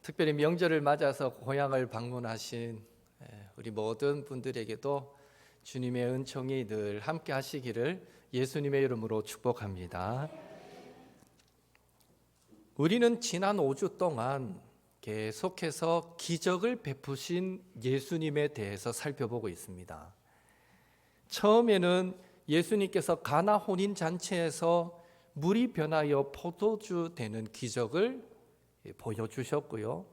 특별히 명절을 맞아서 고향을 방문하신 우리 모든 분들에게도 주님의 은총이 늘 함께 하시기를 예수님의 이름으로 축복합니다. 우리는 지난 5주 동안 계속해서 기적을 베푸신 예수님에 대해서 살펴보고 있습니다. 처음에는 예수님께서 가나 혼인 잔치에서 물이 변하여 포도주 되는 기적을 보여주셨고요.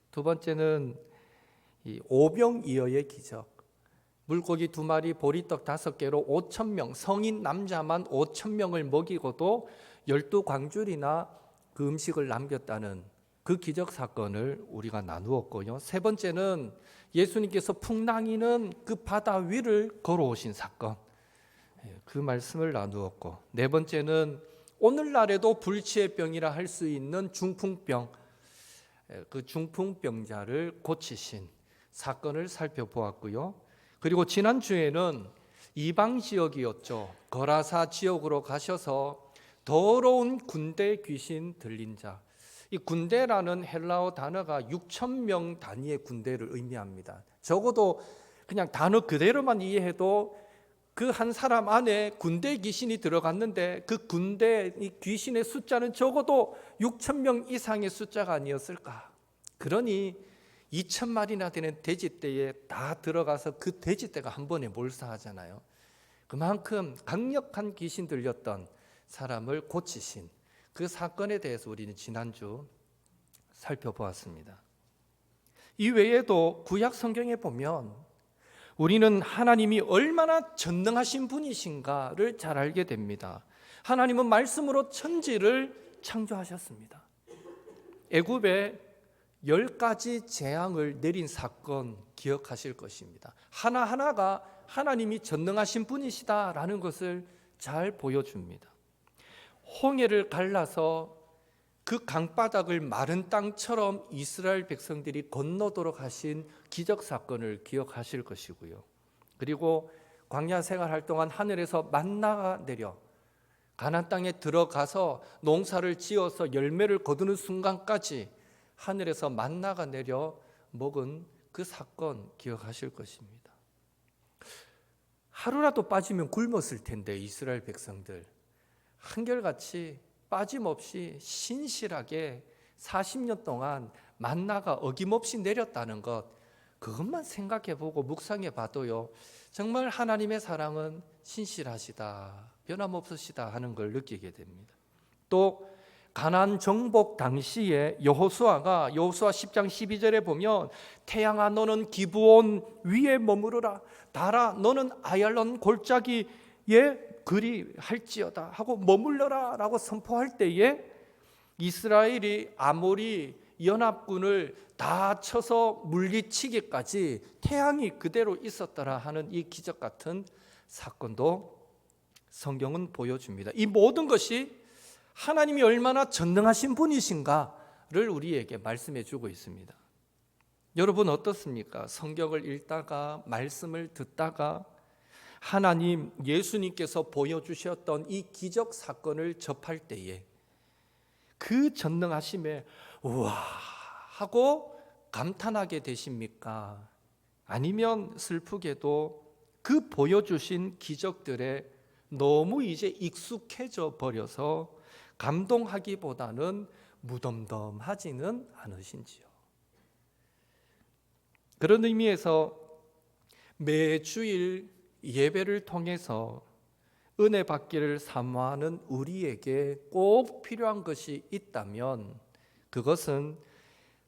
두 번째는 이 오병이어의 기적, 물고기 2마리 보리떡 5개로 5,000명, 성인 남자만 5,000명을 먹이고도 12광줄이나 그 음식을 남겼다는 그 기적 사건을 우리가 나누었고요. 세 번째는 예수님께서 풍랑이는 그 바다 위를 걸어오신 사건, 그 말씀을 나누었고, 네 번째는 오늘날에도 불치의 병이라 할 수 있는 중풍병, 그 중풍병자를 고치신 사건을 살펴보았고요. 그리고 지난주에는 이방 지역이었죠. 거라사 지역으로 가셔서 더러운 군대 귀신 들린 자, 이 군대라는 헬라어 단어가 6,000명 단위의 군대를 의미합니다. 적어도 그냥 단어 그대로만 이해해도 그 한 사람 안에 군대 귀신이 들어갔는데 그 군대 귀신의 숫자는 적어도 6,000명 이상의 숫자가 아니었을까. 그러니 2,000마리나 되는 돼지떼에 다 들어가서 그 돼지떼가 한 번에 몰사하잖아요. 그만큼 강력한 귀신 들렸던 사람을 고치신 그 사건에 대해서 우리는 지난주 살펴보았습니다. 이 외에도 구약 성경에 보면 우리는 하나님이 얼마나 전능하신 분이신가를 잘 알게 됩니다. 하나님은 말씀으로 천지를 창조하셨습니다. 애굽에 10가지 재앙을 내린 사건 기억하실 것입니다. 하나하나가 하나님이 전능하신 분이시다라는 것을 잘 보여줍니다. 홍해를 갈라서 그 강바닥을 마른 땅처럼 이스라엘 백성들이 건너도록 하신 기적 사건을 기억하실 것이고요. 그리고 광야 생활할 동안 하늘에서 만나가 내려 가나안 땅에 들어가서 농사를 지어서 열매를 거두는 순간까지 하늘에서 만나가 내려 먹은 그 사건 기억하실 것입니다. 하루라도 빠지면 굶었을 텐데 이스라엘 백성들 한결같이 빠짐없이 신실하게 40년 동안 만나가 어김없이 내렸다는 것, 그것만 생각해보고 묵상해봐도요, 정말 하나님의 사랑은 신실하시다, 변함없으시다 하는 걸 느끼게 됩니다. 또 가나안 정복 당시에 여호수아 10장 12절에 보면 태양아 너는 기브온 위에 머무르라, 달아 너는 아얄론 골짜기에 그리 할지어다 하고 머물러라 라고 선포할 때에 이스라엘이 아모리 연합군을 다 쳐서 물리치기까지 태양이 그대로 있었더라 하는 이 기적 같은 사건도 성경은 보여줍니다. 이 모든 것이 하나님이 얼마나 전능하신 분이신가를 우리에게 말씀해 주고 있습니다. 여러분 어떻습니까? 성경을 읽다가 말씀을 듣다가 하나님 예수님께서 보여주셨던 이 기적 사건을 접할 때에 그 전능하심에 우와 하고 감탄하게 되십니까? 아니면 슬프게도 그 보여주신 기적들에 너무 이제 익숙해져 버려서 감동하기보다는 무덤덤하지는 않으신지요? 그런 의미에서 매주일 예배를 통해서 은혜 받기를 사모하는 우리에게 꼭 필요한 것이 있다면 그것은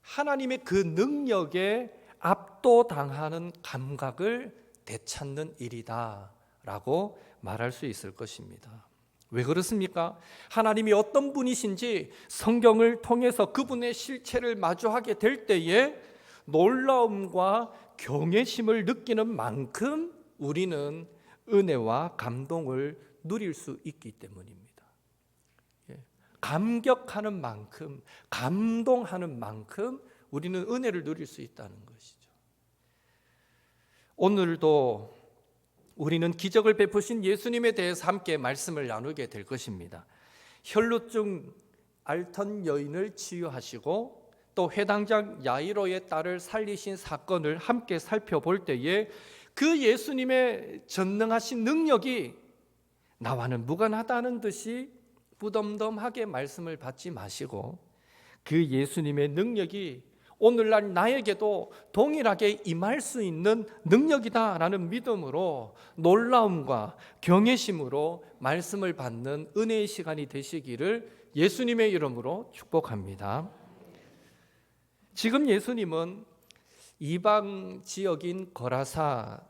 하나님의 그 능력에 압도당하는 감각을 되찾는 일이다 라고 말할 수 있을 것입니다. 왜 그렇습니까? 하나님이 어떤 분이신지 성경을 통해서 그분의 실체를 마주하게 될 때에 놀라움과 경외심을 느끼는 만큼 우리는 은혜와 감동을 누릴 수 있기 때문입니다. 감격하는 만큼, 감동하는 만큼 우리는 은혜를 누릴 수 있다는 것이죠. 오늘도 우리는 기적을 베푸신 예수님에 대해서 함께 말씀을 나누게 될 것입니다. 혈루증 앓던 여인을 치유하시고 또 회당장 야이로의 딸을 살리신 사건을 함께 살펴볼 때에 그 예수님의 전능하신 능력이 나와는 무관하다는 듯이 무덤덤하게 말씀을 받지 마시고 그 예수님의 능력이 오늘날 나에게도 동일하게 임할 수 있는 능력이다라는 믿음으로 놀라움과 경외심으로 말씀을 받는 은혜의 시간이 되시기를 예수님의 이름으로 축복합니다. 지금 예수님은 이방 지역인 거라사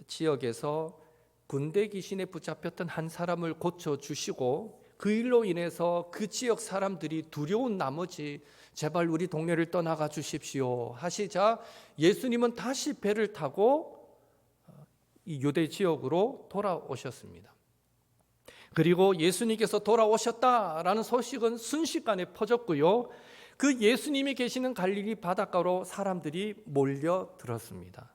지역에서 군대 귀신에 붙잡혔던 한 사람을 고쳐주시고 그 일로 인해서 그 지역 사람들이 두려운 나머지 제발 우리 동네를 떠나가 주십시오 하시자 예수님은 다시 배를 타고 이 유대 지역으로 돌아오셨습니다. 그리고 예수님께서 돌아오셨다라는 소식은 순식간에 퍼졌고요. 그 예수님이 계시는 갈릴리 바닷가로 사람들이 몰려들었습니다.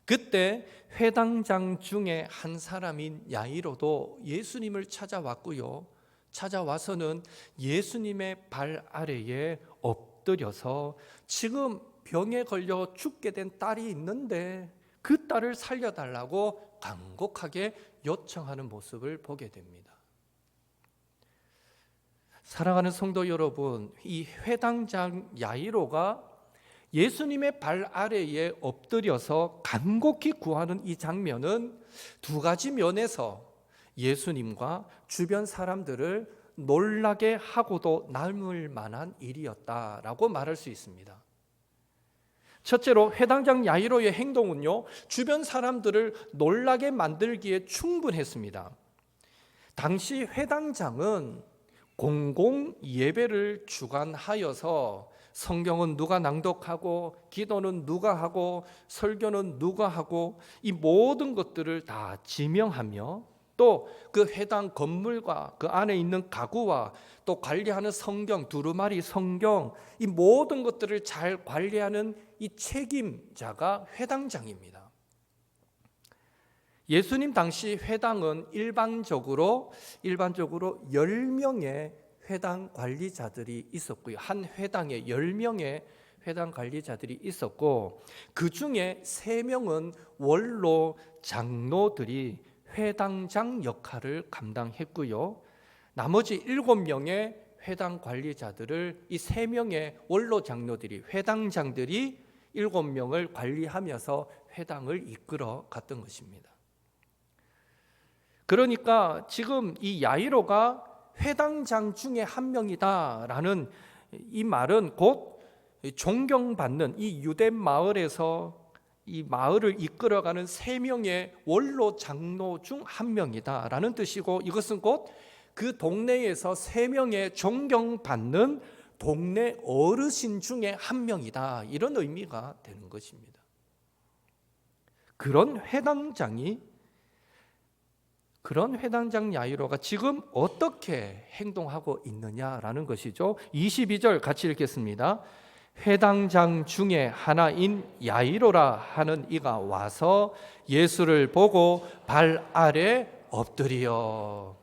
그때 회당장 중에 한 사람인 야이로도 예수님을 찾아왔고요. 찾아와서는 예수님의 발 아래에 엎드려서 지금 병에 걸려 죽게 된 딸이 있는데 그 딸을 살려달라고 간곡하게 요청하는 모습을 보게 됩니다. 사랑하는 성도 여러분, 이 회당장 야이로가 예수님의 발 아래에 엎드려서 간곡히 구하는 이 장면은 두 가지 면에서 예수님과 주변 사람들을 놀라게 하고도 남을 만한 일이었다라고 말할 수 있습니다. 첫째로 회당장 야이로의 행동은요, 주변 사람들을 놀라게 만들기에 충분했습니다. 당시 회당장은 공공 예배를 주관하여서 성경은 누가 낭독하고 기도는 누가 하고 설교는 누가 하고 이 모든 것들을 다 지명하며 또 그 회당 건물과 그 안에 있는 가구와 또 관리하는 성경, 두루마리 성경 이 모든 것들을 잘 관리하는 이 책임자가 회당장입니다. 예수님 당시 회당은 일반적으로 10명의 회당 관리자들이 있었고요. 한 회당에 10명의 회당 관리자들이 있었고 그 중에 3명은 원로 장로들이 회당장 역할을 감당했고요. 나머지 7명의 회당 관리자들을 이 3명의 원로 장로들이 회당장들이 7명을 관리하면서 회당을 이끌어 갔던 것입니다. 그러니까 지금 이 야이로가 회당장 중에 한 명이다라는 이 말은 곧 존경받는 이 유대 마을에서 이 마을을 이끌어가는 3명의 원로 장로 중 한 명이다라는 뜻이고 이것은 곧 그 동네에서 3명의 존경받는 동네 어르신 중에 한 명이다 이런 의미가 되는 것입니다. 그런 회당장 야이로가 지금 어떻게 행동하고 있느냐라는 것이죠. 22절 같이 읽겠습니다. 회당장 중에 하나인 야이로라 하는 이가 와서 예수를 보고 발 아래 엎드리어.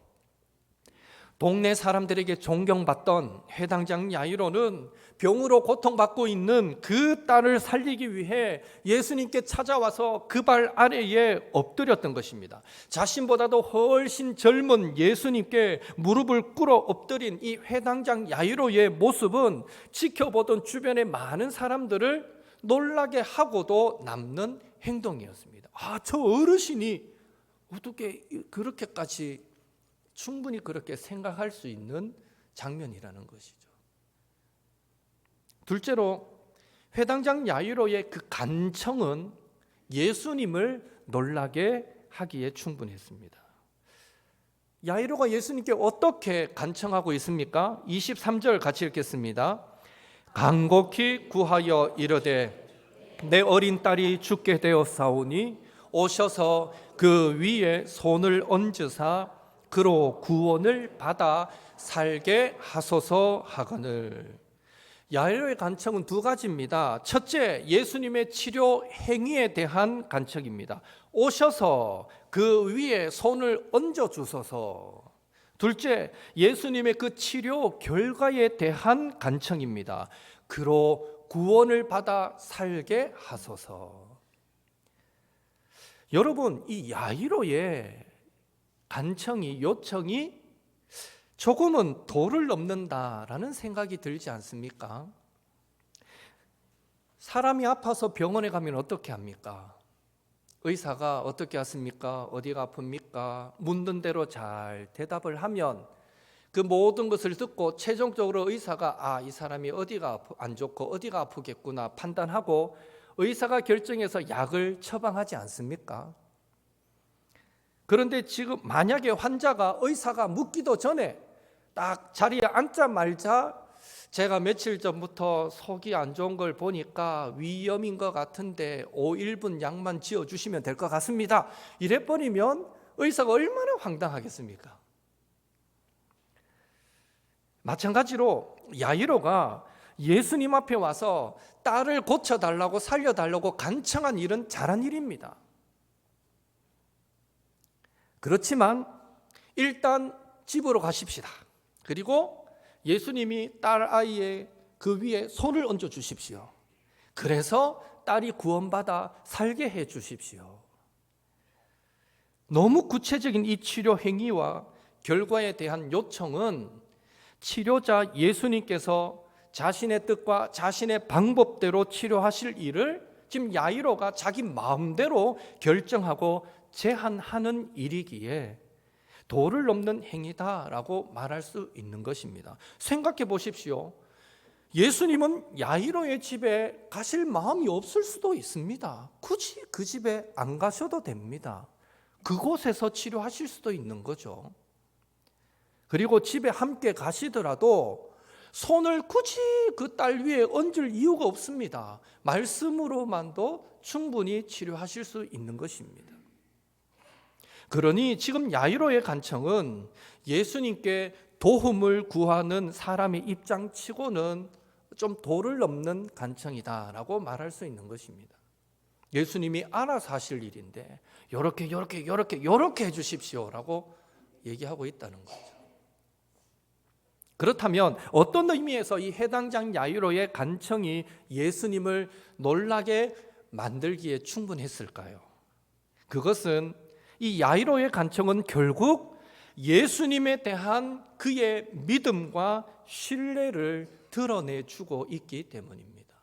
동네 사람들에게 존경받던 회당장 야이로는 병으로 고통받고 있는 그 딸을 살리기 위해 예수님께 찾아와서 그 발 아래에 엎드렸던 것입니다. 자신보다도 훨씬 젊은 예수님께 무릎을 꿇어 엎드린 이 회당장 야이로의 모습은 지켜보던 주변의 많은 사람들을 놀라게 하고도 남는 행동이었습니다. 저 어르신이 어떻게 그렇게까지 충분히 그렇게 생각할 수 있는 장면이라는 것이죠. 둘째로 회당장 야이로의 그 간청은 예수님을 놀라게 하기에 충분했습니다. 야이로가 예수님께 어떻게 간청하고 있습니까? 23절 같이 읽겠습니다. 간곡히 구하여 이르되 내 어린 딸이 죽게 되었사오니 오셔서 그 위에 손을 얹으사 그로 구원을 받아 살게 하소서 하거늘. 야이로의 간청은 두 가지입니다. 첫째, 예수님의 치료 행위에 대한 간청입니다. 오셔서 그 위에 손을 얹어 주소서. 둘째, 예수님의 그 치료 결과에 대한 간청입니다. 그로 구원을 받아 살게 하소서. 여러분, 이 야이로의 간청이, 요청이 조금은 도를 넘는다라는 생각이 들지 않습니까? 사람이 아파서 병원에 가면 어떻게 합니까? 의사가 어떻게 하십니까? 어디가 아픕니까? 묻는 대로 잘 대답을 하면 그 모든 것을 듣고 최종적으로 의사가 이 사람이 어디가 안 좋고 어디가 아프겠구나 판단하고 의사가 결정해서 약을 처방하지 않습니까? 그런데 지금 만약에 환자가 의사가 묻기도 전에 딱 자리에 앉자마자 제가 며칠 전부터 속이 안 좋은 걸 보니까 위염인 것 같은데 5일분 약만 지어주시면 될 것 같습니다. 이래버리면 의사가 얼마나 황당하겠습니까? 마찬가지로 야이로가 예수님 앞에 와서 딸을 고쳐달라고 살려달라고 간청한 일은 잘한 일입니다. 그렇지만 일단 집으로 가십시다. 그리고 예수님이 딸 아이의 그 위에 손을 얹어 주십시오. 그래서 딸이 구원받아 살게 해 주십시오. 너무 구체적인 이 치료 행위와 결과에 대한 요청은 치료자 예수님께서 자신의 뜻과 자신의 방법대로 치료하실 일을 지금 야이로가 자기 마음대로 결정하고 제한하는 일이기에 도를 넘는 행위다라고 말할 수 있는 것입니다. 생각해 보십시오. 예수님은 야이로의 집에 가실 마음이 없을 수도 있습니다. 굳이 그 집에 안 가셔도 됩니다. 그곳에서 치료하실 수도 있는 거죠. 그리고 집에 함께 가시더라도 손을 굳이 그 딸 위에 얹을 이유가 없습니다. 말씀으로만도 충분히 치료하실 수 있는 것입니다. 그러니 지금 야이로의 간청은 예수님께 도움을 구하는 사람의 입장치고는 좀 도를 넘는 간청이다라고 말할 수 있는 것입니다. 예수님이 알아서 하실 일인데 요렇게 해주십시오라고 얘기하고 있다는 거죠. 그렇다면 어떤 의미에서 이 해당장 야이로의 간청이 예수님을 놀라게 만들기에 충분했을까요? 그것은 이 야이로의 간청은 결국 예수님에 대한 그의 믿음과 신뢰를 드러내주고 있기 때문입니다.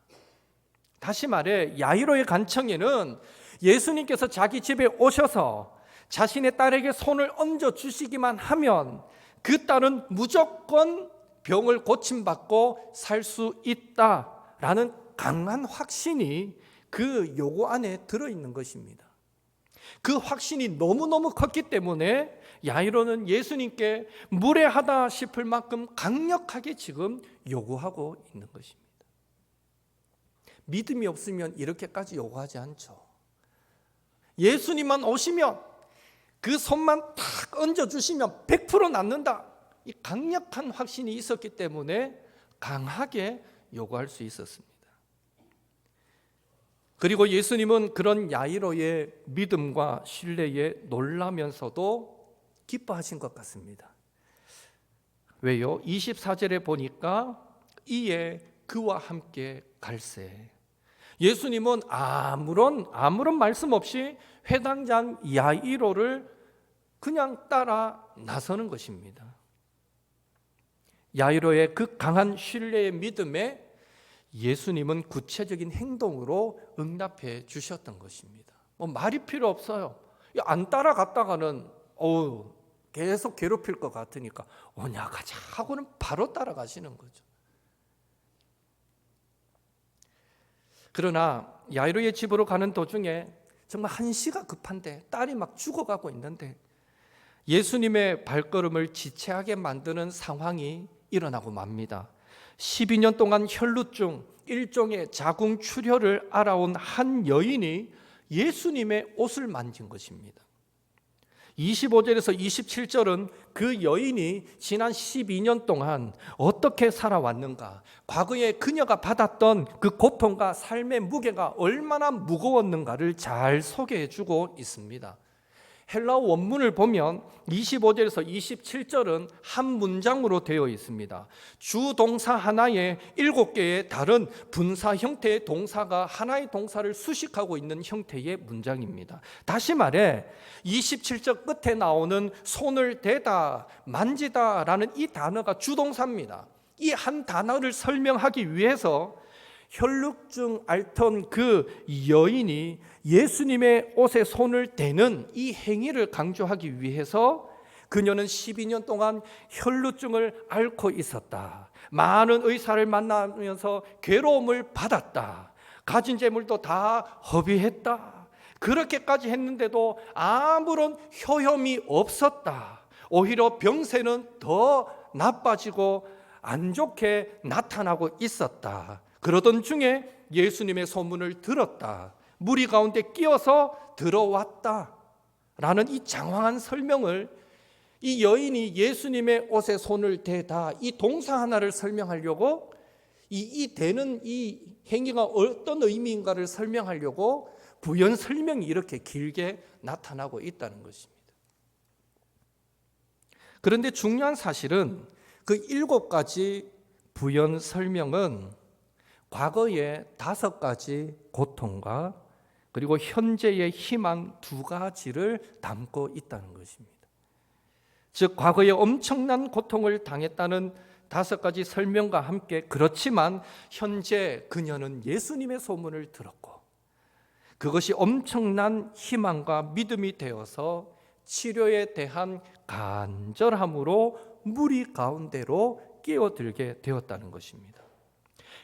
다시 말해 야이로의 간청에는 예수님께서 자기 집에 오셔서 자신의 딸에게 손을 얹어 주시기만 하면 그 딸은 무조건 병을 고침받고 살 수 있다라는 강한 확신이 그 요구 안에 들어있는 것입니다. 그 확신이 너무너무 컸기 때문에 야이로는 예수님께 무례하다 싶을 만큼 강력하게 지금 요구하고 있는 것입니다. 믿음이 없으면 이렇게까지 요구하지 않죠. 예수님만 오시면 그 손만 탁 얹어주시면 100% 낫는다. 이 강력한 확신이 있었기 때문에 강하게 요구할 수 있었습니다. 그리고 예수님은 그런 야이로의 믿음과 신뢰에 놀라면서도 기뻐하신 것 같습니다. 왜요? 24절에 보니까 이에 그와 함께 갈새. 예수님은 아무런 말씀 없이 회당장 야이로를 그냥 따라 나서는 것입니다. 야이로의 그 강한 신뢰의 믿음에 예수님은 구체적인 행동으로 응답해 주셨던 것입니다. 말이 필요 없어요. 안 따라갔다가는 계속 괴롭힐 것 같으니까 오냐 가자 하고는 바로 따라가시는 거죠. 그러나 야이로의 집으로 가는 도중에 정말 한시가 급한데 딸이 막 죽어가고 있는데 예수님의 발걸음을 지체하게 만드는 상황이 일어나고 맙니다. 12년 동안 혈루증, 일종의 자궁출혈을 앓아온 한 여인이 예수님의 옷을 만진 것입니다. 25절에서 27절은 그 여인이 지난 12년 동안 어떻게 살아왔는가, 과거에 그녀가 받았던 그 고통과 삶의 무게가 얼마나 무거웠는가를 잘 소개해 주고 있습니다. 헬라어 원문을 보면 25절에서 27절은 한 문장으로 되어 있습니다. 주동사 하나에 7개의 다른 분사 형태의 동사가 하나의 동사를 수식하고 있는 형태의 문장입니다. 다시 말해 27절 끝에 나오는 손을 대다, 만지다 라는 이 단어가 주동사입니다. 이 한 단어를 설명하기 위해서 혈루증 앓던 그 여인이 예수님의 옷에 손을 대는 이 행위를 강조하기 위해서 그녀는 12년 동안 혈루증을 앓고 있었다. 많은 의사를 만나면서 괴로움을 받았다. 가진 재물도 다 허비했다. 그렇게까지 했는데도 아무런 효험이 없었다. 오히려 병세는 더 나빠지고 안 좋게 나타나고 있었다. 그러던 중에 예수님의 소문을 들었다. 무리 가운데 끼어서 들어왔다. 라는 이 장황한 설명을 이 여인이 예수님의 옷에 손을 대다 이 동사 하나를 설명하려고 이 대는 이 행위가 어떤 의미인가를 설명하려고 부연 설명이 이렇게 길게 나타나고 있다는 것입니다. 그런데 중요한 사실은 그 7가지 부연 설명은 과거의 5가지 고통과 그리고 현재의 희망 2가지를 담고 있다는 것입니다. 즉 과거에 엄청난 고통을 당했다는 5가지 설명과 함께 그렇지만 현재 그녀는 예수님의 소문을 들었고 그것이 엄청난 희망과 믿음이 되어서 치료에 대한 간절함으로 무리 가운데로 끼어들게 되었다는 것입니다.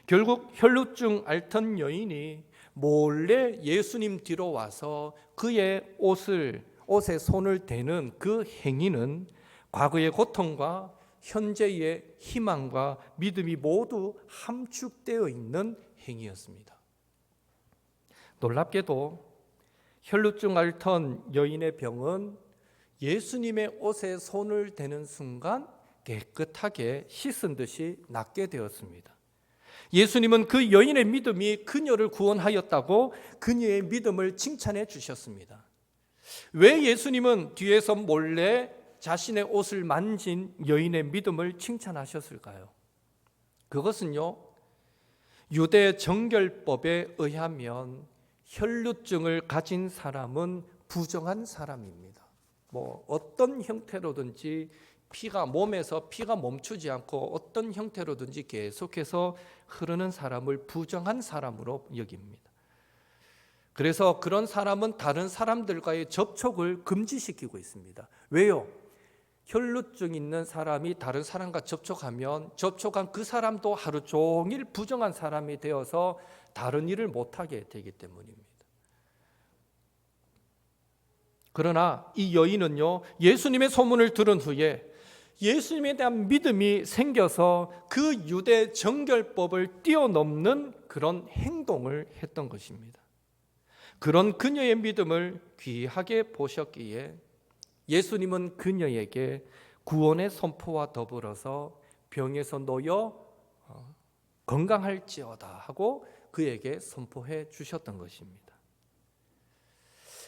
결국 혈루증 앓던 여인이 몰래 예수님 뒤로 와서 그의 옷에 손을 대는 그 행위는 과거의 고통과 현재의 희망과 믿음이 모두 함축되어 있는 행위였습니다. 놀랍게도 혈루증 앓던 여인의 병은 예수님의 옷에 손을 대는 순간 깨끗하게 씻은 듯이 낫게 되었습니다. 예수님은 그 여인의 믿음이 그녀를 구원하였다고 그녀의 믿음을 칭찬해 주셨습니다. 왜 예수님은 뒤에서 몰래 자신의 옷을 만진 여인의 믿음을 칭찬하셨을까요? 그것은요, 유대 정결법에 의하면 혈루증을 가진 사람은 부정한 사람입니다. 어떤 형태로든지 몸에서 피가 멈추지 않고 어떤 형태로든지 계속해서 흐르는 사람을 부정한 사람으로 여깁니다. 그래서 그런 사람은 다른 사람들과의 접촉을 금지시키고 있습니다. 왜요? 혈루증 있는 사람이 다른 사람과 접촉하면 접촉한 그 사람도 하루 종일 부정한 사람이 되어서 다른 일을 못하게 되기 때문입니다. 그러나 이 여인은요, 예수님의 소문을 들은 후에 예수님에 대한 믿음이 생겨서 그 유대 정결법을 뛰어넘는 그런 행동을 했던 것입니다. 그런 그녀의 믿음을 귀하게 보셨기에 예수님은 그녀에게 구원의 선포와 더불어서 병에서 놓여 건강할지어다 하고 그에게 선포해 주셨던 것입니다.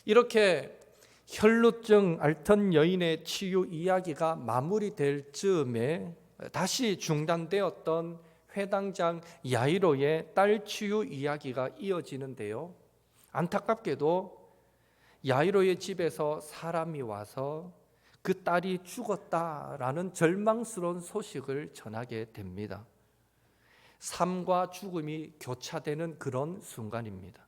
이렇게 혈루증 앓던 여인의 치유 이야기가 마무리될 즈음에 다시 중단되었던 회당장 야이로의 딸 치유 이야기가 이어지는데요. 안타깝게도 야이로의 집에서 사람이 와서 그 딸이 죽었다라는 절망스러운 소식을 전하게 됩니다. 삶과 죽음이 교차되는 그런 순간입니다.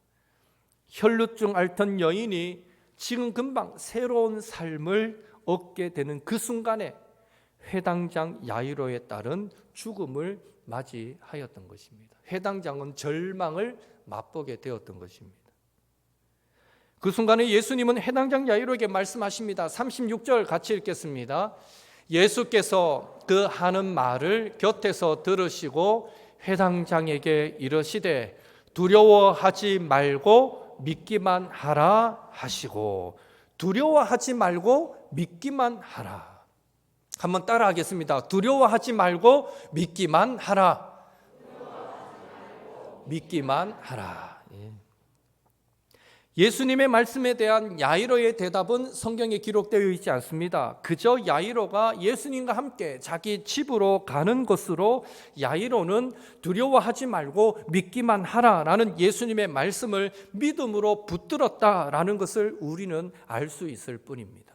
혈루증 앓던 여인이 지금 금방 새로운 삶을 얻게 되는 그 순간에 회당장 야이로의 딸은 죽음을 맞이하였던 것입니다. 회당장은 절망을 맛보게 되었던 것입니다. 그 순간에 예수님은 회당장 야이로에게 말씀하십니다. 36절 같이 읽겠습니다. 예수께서 그 하는 말을 곁에서 들으시고 회당장에게 이르시되 두려워하지 말고 믿기만 하라 하시고, 두려워하지 말고 믿기만 하라. 한번 따라하겠습니다. 두려워하지 말고 믿기만 하라. 믿기만 하라. 예수님의 말씀에 대한 야이로의 대답은 성경에 기록되어 있지 않습니다. 그저 야이로가 예수님과 함께 자기 집으로 가는 것으로 야이로는 두려워하지 말고 믿기만 하라라는 예수님의 말씀을 믿음으로 붙들었다라는 것을 우리는 알 수 있을 뿐입니다.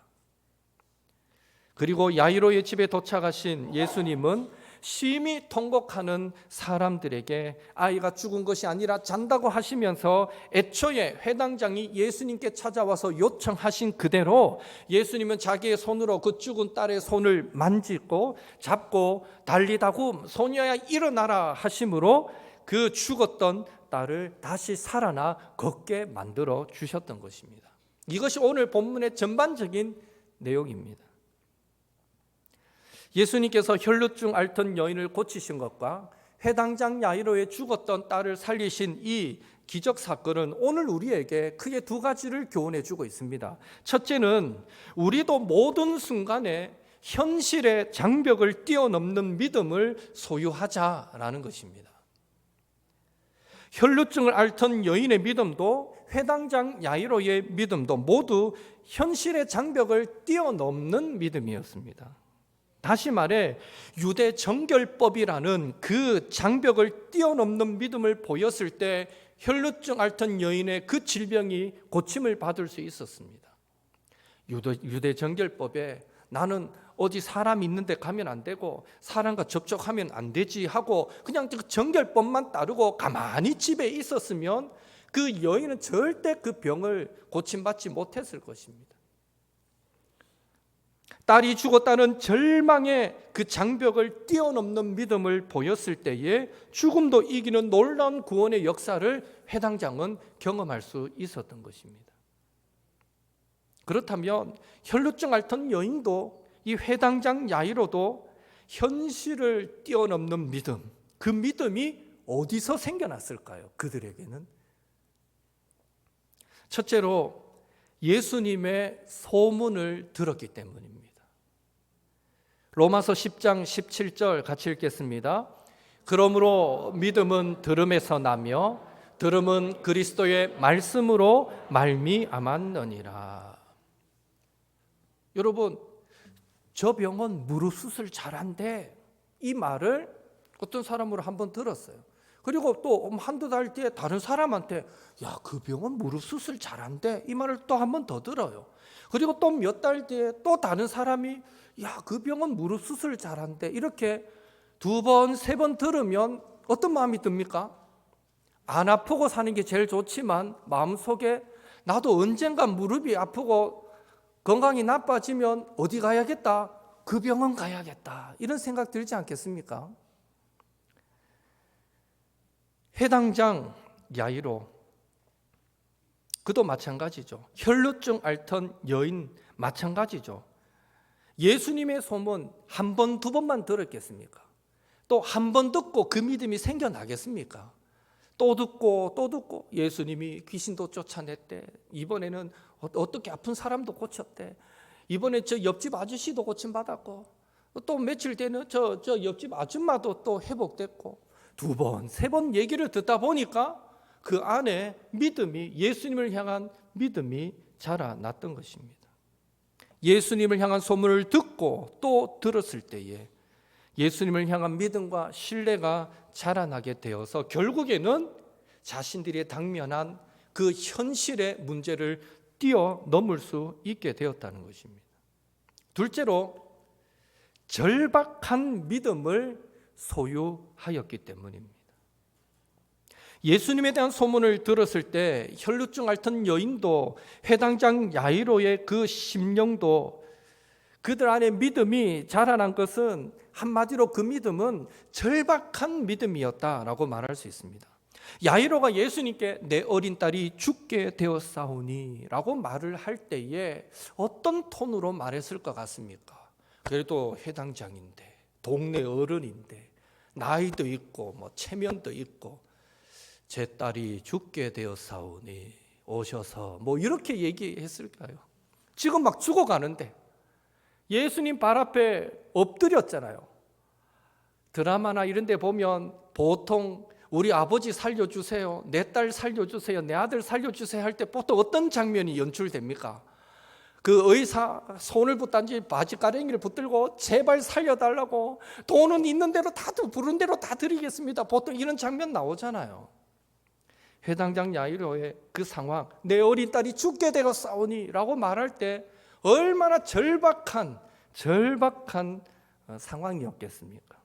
그리고 야이로의 집에 도착하신 예수님은 심히 통곡하는 사람들에게 아이가 죽은 것이 아니라 잔다고 하시면서 애초에 회당장이 예수님께 찾아와서 요청하신 그대로 예수님은 자기의 손으로 그 죽은 딸의 손을 만지고 잡고 달리다고 소녀야 일어나라 하심으로 그 죽었던 딸을 다시 살아나 걷게 만들어 주셨던 것입니다. 이것이 오늘 본문의 전반적인 내용입니다. 예수님께서 혈루증 앓던 여인을 고치신 것과 회당장 야이로의 죽었던 딸을 살리신 이 기적 사건은 오늘 우리에게 크게 두 가지를 교훈해 주고 있습니다. 첫째는 우리도 모든 순간에 현실의 장벽을 뛰어넘는 믿음을 소유하자라는 것입니다. 혈루증을 앓던 여인의 믿음도 회당장 야이로의 믿음도 모두 현실의 장벽을 뛰어넘는 믿음이었습니다. 다시 말해 유대 정결법이라는 그 장벽을 뛰어넘는 믿음을 보였을 때 혈루증 앓던 여인의 그 질병이 고침을 받을 수 있었습니다. 유대 정결법에 나는 어디 사람 있는 데 가면 안 되고 사람과 접촉하면 안 되지 하고 그냥 그 정결법만 따르고 가만히 집에 있었으면 그 여인은 절대 그 병을 고침받지 못했을 것입니다. 딸이 죽었다는 절망의 그 장벽을 뛰어넘는 믿음을 보였을 때에 죽음도 이기는 놀라운 구원의 역사를 회당장은 경험할 수 있었던 것입니다. 그렇다면 혈루증 앓던 여인도 이 회당장 야이로도 현실을 뛰어넘는 믿음, 그 믿음이 어디서 생겨났을까요? 그들에게는 첫째로 예수님의 소문을 들었기 때문입니다. 로마서 10장 17절 같이 읽겠습니다. 그러므로 믿음은 들음에서 나며 들음은 그리스도의 말씀으로 말미암았느니라. 여러분, 저 병은 무릎 수술 잘한대, 이 말을 어떤 사람으로 한번 들었어요. 그리고 또 한두 달 뒤에 다른 사람한테 야, 그 병은 무릎 수술 잘한대, 이 말을 또 한 번 더 들어요. 그리고 또 몇 달 뒤에 또 다른 사람이 야, 그 병은 무릎 수술 잘한대, 이렇게 두 번, 세 번 들으면 어떤 마음이 듭니까? 안 아프고 사는 게 제일 좋지만 마음속에 나도 언젠가 무릎이 아프고 건강이 나빠지면 어디 가야겠다? 그 병원 가야겠다, 이런 생각 들지 않겠습니까? 회당장 야이로, 그도 마찬가지죠. 혈루증 앓던 여인 마찬가지죠. 예수님의 소문 한 번, 두 번만 들었겠습니까? 또 한 번 듣고 그 믿음이 생겨나겠습니까? 또 듣고 예수님이 귀신도 쫓아냈대, 이번에는 어떻게 아픈 사람도 고쳤대, 이번에 저 옆집 아저씨도 고침받았고, 또 며칠 뒤에는 저 옆집 아줌마도 또 회복됐고, 두 번, 세 번 얘기를 듣다 보니까 그 안에 믿음이, 예수님을 향한 믿음이 자라났던 것입니다. 예수님을 향한 소문을 듣고 또 들었을 때에 예수님을 향한 믿음과 신뢰가 자라나게 되어서 결국에는 자신들이 당면한 그 현실의 문제를 뛰어넘을 수 있게 되었다는 것입니다. 둘째로 절박한 믿음을 소유하였기 때문입니다. 예수님에 대한 소문을 들었을 때 혈루증 앓던 여인도 회당장 야이로의 그 심령도 그들 안에 믿음이 자라난 것은 한마디로 그 믿음은 절박한 믿음이었다라고 말할 수 있습니다. 야이로가 예수님께 내 어린 딸이 죽게 되었사오니 라고 말을 할 때에 어떤 톤으로 말했을 것 같습니까? 그래도 회당장인데, 동네 어른인데, 나이도 있고 뭐 체면도 있고 제 딸이 죽게 되었사오니 오셔서 뭐 이렇게 얘기했을까요? 지금 막 죽어가는데 예수님 발 앞에 엎드렸잖아요. 드라마나 이런 데 보면 보통 우리 아버지 살려주세요, 내 딸 살려주세요, 내 아들 살려주세요 할 때 보통 어떤 장면이 연출됩니까? 그 의사 손을 붙단지 바지가랭이를 붙들고 제발 살려달라고, 돈은 있는 대로 다 부른 대로 다 드리겠습니다. 보통 이런 장면 나오잖아요. 회당장 야이로의 그 상황, 내 어린 딸이 죽게 되어 싸우니 라고 말할 때 얼마나 절박한 상황이었겠습니까?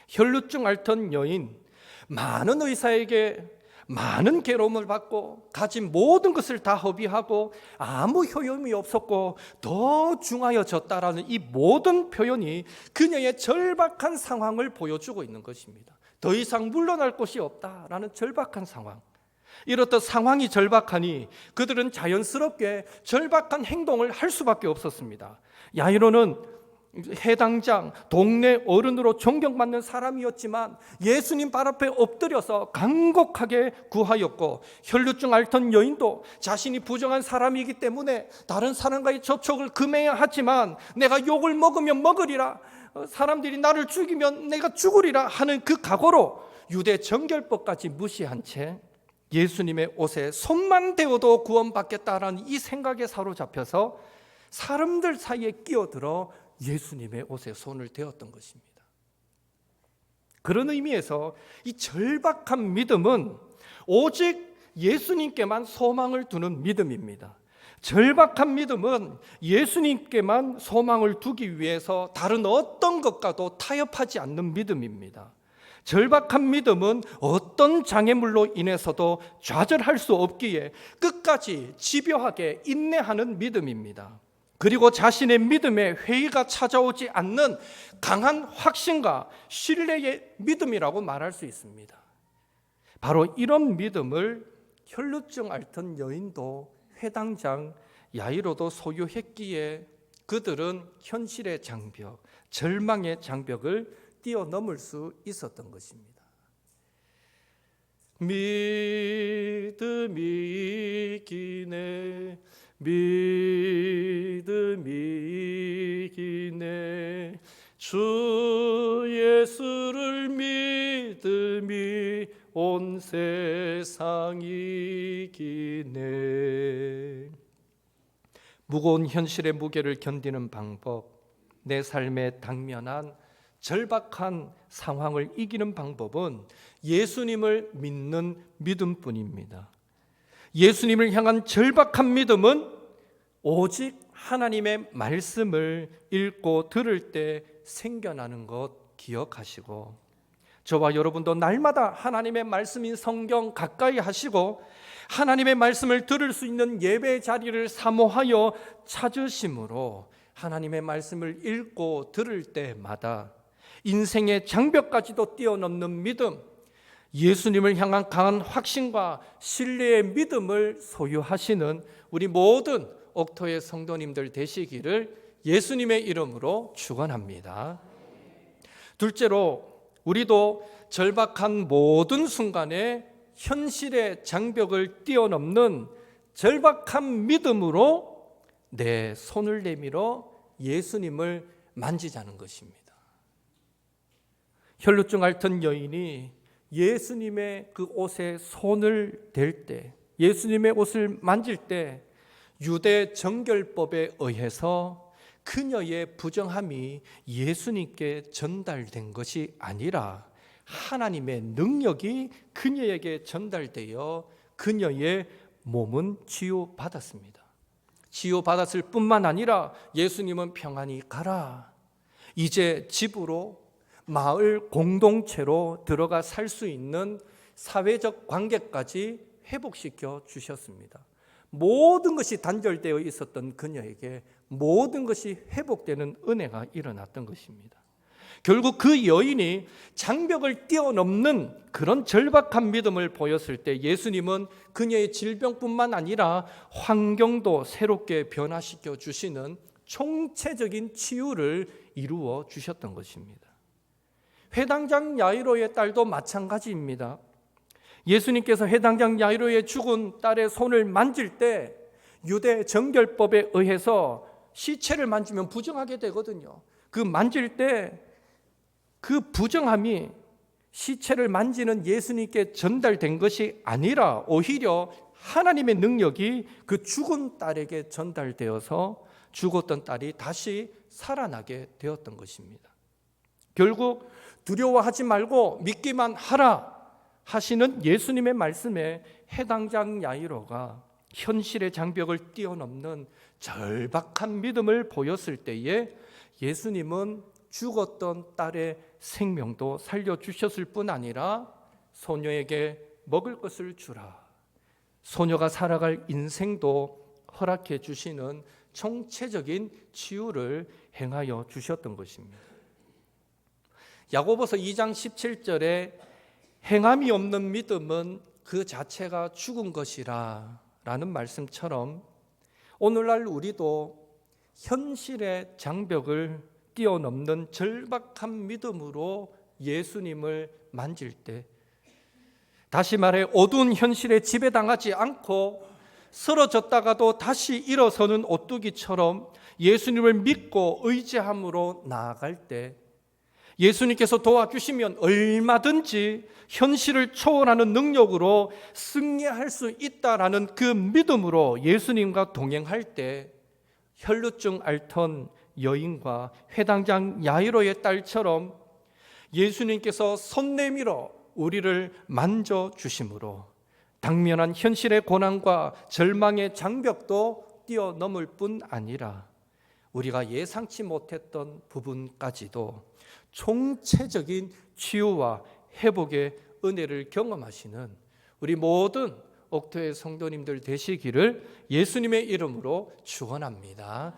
혈루증 앓던 여인, 많은 의사에게 많은 괴로움을 받고 가진 모든 것을 다 허비하고 아무 효용이 없었고 더 중하여졌다라는 이 모든 표현이 그녀의 절박한 상황을 보여주고 있는 것입니다. 더 이상 물러날 곳이 없다라는 절박한 상황. 이렇듯 상황이 절박하니 그들은 자연스럽게 절박한 행동을 할 수밖에 없었습니다. 야이로는 해당장, 동네 어른으로 존경받는 사람이었지만 예수님 발 앞에 엎드려서 간곡하게 구하였고, 혈루증 앓던 여인도 자신이 부정한 사람이기 때문에 다른 사람과의 접촉을 금해야 하지만 내가 욕을 먹으면 먹으리라, 사람들이 나를 죽이면 내가 죽으리라 하는 그 각오로 유대 정결법까지 무시한 채 예수님의 옷에 손만 대어도 구원받겠다라는 이 생각에 사로잡혀서 사람들 사이에 끼어들어 예수님의 옷에 손을 대었던 것입니다. 그런 의미에서 이 절박한 믿음은 오직 예수님께만 소망을 두는 믿음입니다. 절박한 믿음은 예수님께만 소망을 두기 위해서 다른 어떤 것과도 타협하지 않는 믿음입니다. 절박한 믿음은 어떤 장애물로 인해서도 좌절할 수 없기에 끝까지 집요하게 인내하는 믿음입니다. 그리고 자신의 믿음에 회의가 찾아오지 않는 강한 확신과 신뢰의 믿음이라고 말할 수 있습니다. 바로 이런 믿음을 혈루증 앓던 여인도 회당장 야이로도 소유했기에 그들은 현실의 장벽, 절망의 장벽을 뛰어넘을 수 있었던 것입니다. 믿음이 기네, 믿음이 기네, 주 예수를 믿음이 온 세상이 기네. 무거운 현실의 무게를 견디는 방법, 내 삶에 당면한 절박한 상황을 이기는 방법은 예수님을 믿는 믿음뿐입니다. 예수님을 향한 절박한 믿음은 오직 하나님의 말씀을 읽고 들을 때 생겨나는 것 기억하시고, 저와 여러분도 날마다 하나님의 말씀인 성경 가까이 하시고 하나님의 말씀을 들을 수 있는 예배 자리를 사모하여 찾으심으로 하나님의 말씀을 읽고 들을 때마다 인생의 장벽까지도 뛰어넘는 믿음, 예수님을 향한 강한 확신과 신뢰의 믿음을 소유하시는 우리 모든 옥토의 성도님들 되시기를 예수님의 이름으로 축원합니다. 둘째로, 우리도 절박한 모든 순간에 현실의 장벽을 뛰어넘는 절박한 믿음으로 내 손을 내밀어 예수님을 만지자는 것입니다. 혈루증 앓던 여인이 예수님의 그 옷에 손을 댈 때, 예수님의 옷을 만질 때 유대 정결법에 의해서 그녀의 부정함이 예수님께 전달된 것이 아니라 하나님의 능력이 그녀에게 전달되어 그녀의 몸은 치유받았습니다. 치유받았을 뿐만 아니라 예수님은 평안히 가라, 이제 집으로, 마을 공동체로 들어가 살 수 있는 사회적 관계까지 회복시켜 주셨습니다. 모든 것이 단절되어 있었던 그녀에게 모든 것이 회복되는 은혜가 일어났던 것입니다. 결국 그 여인이 장벽을 뛰어넘는 그런 절박한 믿음을 보였을 때 예수님은 그녀의 질병뿐만 아니라 환경도 새롭게 변화시켜 주시는 총체적인 치유를 이루어 주셨던 것입니다. 회당장 야이로의 딸도 마찬가지입니다. 예수님께서 회당장 야이로의 죽은 딸의 손을 만질 때 유대 정결법에 의해서 시체를 만지면 부정하게 되거든요. 그 만질 때 그 부정함이 시체를 만지는 예수님께 전달된 것이 아니라 오히려 하나님의 능력이 그 죽은 딸에게 전달되어서 죽었던 딸이 다시 살아나게 되었던 것입니다. 결국 두려워하지 말고 믿기만 하라 하시는 예수님의 말씀에 해당장 야이로가 현실의 장벽을 뛰어넘는 절박한 믿음을 보였을 때에 예수님은 죽었던 딸의 생명도 살려주셨을 뿐 아니라 소녀에게 먹을 것을 주라, 소녀가 살아갈 인생도 허락해 주시는 총체적인 치유를 행하여 주셨던 것입니다. 야고보서 2장 17절에 행함이 없는 믿음은 그 자체가 죽은 것이라 라는 말씀처럼 오늘날 우리도 현실의 장벽을 뛰어넘는 절박한 믿음으로 예수님을 만질 때, 다시 말해 어두운 현실에 지배당하지 않고 쓰러졌다가도 다시 일어서는 오뚜기처럼 예수님을 믿고 의지함으로 나아갈 때 예수님께서 도와주시면 얼마든지 현실을 초월하는 능력으로 승리할 수 있다라는 그 믿음으로 예수님과 동행할 때 혈루증 앓던 여인과 회당장 야이로의 딸처럼 예수님께서 손 내밀어 우리를 만져주심으로 당면한 현실의 고난과 절망의 장벽도 뛰어넘을 뿐 아니라 우리가 예상치 못했던 부분까지도 총체적인 치유와 회복의 은혜를 경험하시는 우리 모든 옥토의 성도님들 되시기를 예수님의 이름으로 축원합니다.